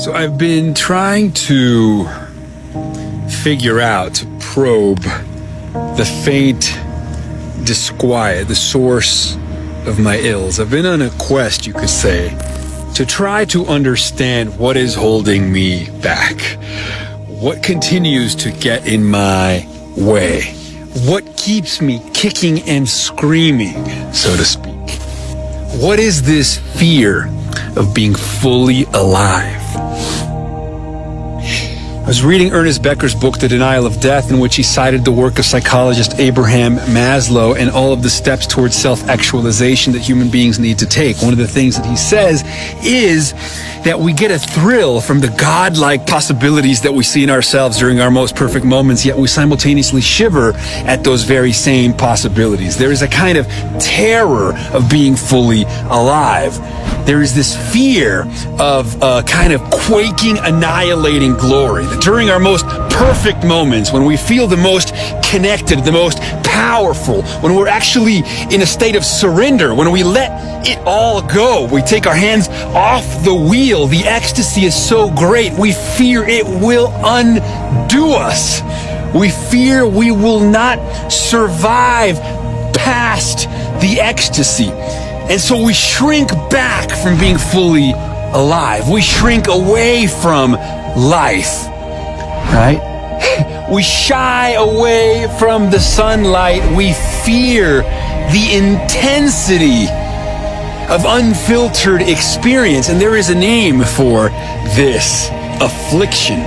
So I've been trying to figure out, to probe the faint disquiet, the source of my ills. I've been on a quest, you could say, to try to understand what is holding me back. What continues to get in my way? What keeps me kicking and screaming, so to speak? What is this fear of being fully alive? I was reading Ernest Becker's book, The Denial of Death, in which he cited the work of psychologist Abraham Maslow and all of the steps towards self-actualization that human beings need to take. One of the things that he says is that we get a thrill from the godlike possibilities that we see in ourselves during our most perfect moments, yet we simultaneously shiver at those very same possibilities. There is a kind of terror of being fully alive. There is this fear of a kind of quaking, annihilating glory. That during our most perfect moments, when we feel the most connected, the most powerful, when we're actually in a state of surrender, when we let it all go, we take our hands off the wheel, the ecstasy is so great, we fear it will undo us. We fear we will not survive past the ecstasy. And so we shrink back from being fully alive. We shrink away from life, right? We shy away from the sunlight. We fear the intensity of unfiltered experience. And there is a name for this affliction.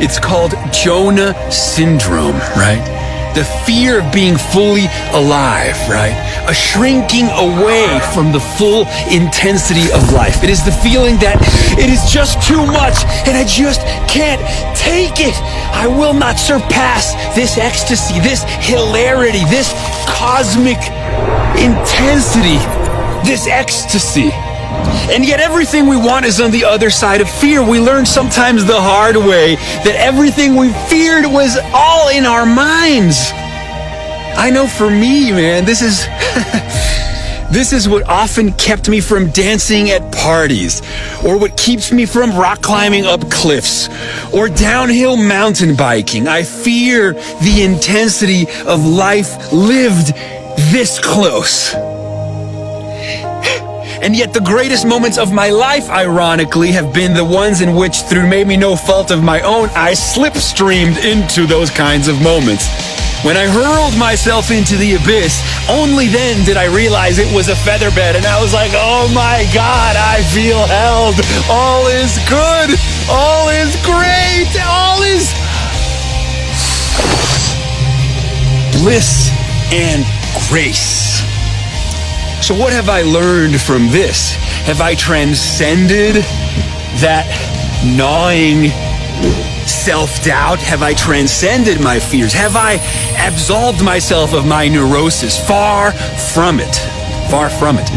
It's called Jonah syndrome, right? The fear of being fully alive, right? A shrinking away from the full intensity of life. It is the feeling that it is just too much and I just can't take it. I will not surpass this ecstasy, this hilarity, this cosmic intensity, this ecstasy. And yet everything we want is on the other side of fear. We learn sometimes the hard way that everything we feared was all in our minds. I know for me, man, this is this is what often kept me from dancing at parties, or what keeps me from rock climbing up cliffs, or downhill mountain biking. I fear the intensity of life lived this close. And yet the greatest moments of my life, ironically, have been the ones in which, through maybe no fault of my own, I slipstreamed into those kinds of moments. When I hurled myself into the abyss, only then did I realize it was a featherbed, and I was like, oh my God, I feel held. All is good. All is great. All is bliss and grace. So what have I learned from this? Have I transcended that gnawing self-doubt? Have I transcended my fears? Have I absolved myself of my neurosis? Far from it. Far from it.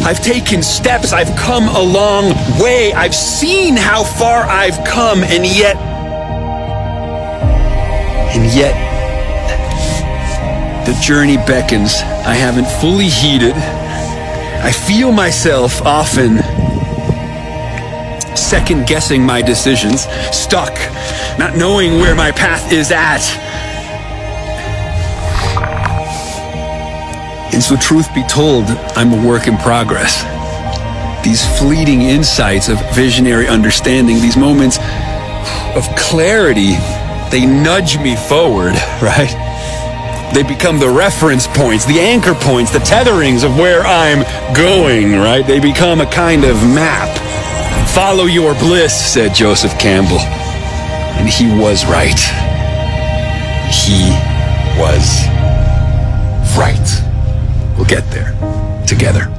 I've taken steps. I've come a long way. I've seen how far I've come, and yet the journey beckons. I haven't fully heeded. I feel myself often second-guessing my decisions, stuck, not knowing where my path is at. And so, truth be told, I'm a work in progress. These fleeting insights of visionary understanding, these moments of clarity, they nudge me forward, right? They become the reference points, the anchor points, the tetherings of where I'm going, right? They become a kind of map. Follow your bliss, said Joseph Campbell. And he was right. He was right. We'll get there together.